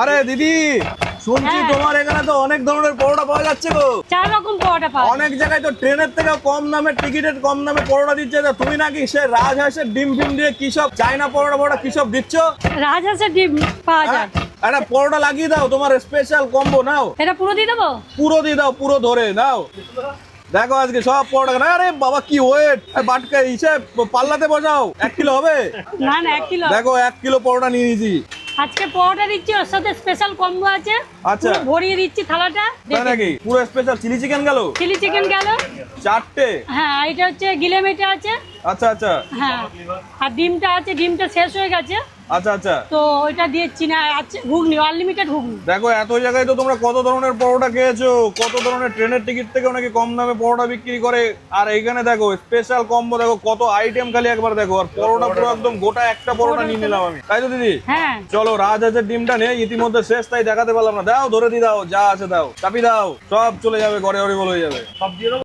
আরে দিদি, শুনছি তোমার এখানে তো অনেক ধরনের পরোটা পাওয়া যাচ্ছে গো। 4 রকম পরোটা পাওয়া যায়। অনেক জায়গায় তো ট্রেনের থেকে কম দামে টিকিটের কম দামে পরোটা দিচ্ছে, তা তুমি নাকি সে রাজহাঁসের ডিম ফিম দিয়ে কি সব চাইনা পরোটা কি সব দিচ্ছ? রাজহাঁসের ডিম পাওয়া যায়। একটা পরোটা লাগিয়ে দাও, তোমার স্পেশাল কম্বো নাও। এটা পুরো দিয়ে দেবো? পুরো দিয়ে দাও, পুরো ধরে নাও। দেখো আজকে সব পরোটা, আরে বাবা কি ওয়েট, বাটকা ইসে পাল্লাতে বসাও। 1 কিলো হবে? না 1 কিলো। দেখো 1 কিলো পরোটা নিয়ে নিয়েছি। আজকে পরোটা দিচ্ছি, ওর সাথে স্পেশাল কম্বো আছে। আচ্ছা। পুরো ভরিয়ে দিচ্ছি থালাটা। তাই নাকি? পুরো স্পেশাল চিলি চিকেন গেল, চিলি চিকেন গেল 4টে। হ্যাঁ, এটা হচ্ছে গিলেমেটে আছে। আচ্ছা আচ্ছা হ্যাঁ, আর ডিমটা আছে, ডিমটা শেষ হয়ে গেছে আচ্ছা আচ্ছা। তো ওইটা দিয়েছি না। আছে ঘুগনি, আনলিমিটেড ঘুগনি। দেখো এত জায়গায় তো তোমরা কত ধরনের পরোটা খেয়েছো, কত ধরনের ট্রেনের টিকিট থেকেও নাকি কম দামে পরোটা বিক্রি করে। আর এইখানে দেখো স্পেশাল কম্বো, দেখো কত আইটেম, খালি একবার দেখো। আর পরোটা পুরো একদম গোটা একটা পরোটা নিয়ে নিলাম আমি, তাই তো দিদি? হ্যাঁ, চলো, রাজহাঁসের ডিমটা নেই, ইতিমধ্যে শেষ, তাই দেখাতে পারলাম না। দাও, ধরে দিয়ে দাও, যা আছে দাও, চাপি দাও, সব চলে যাবে, ঘরে হরিবল হয়ে যাবে।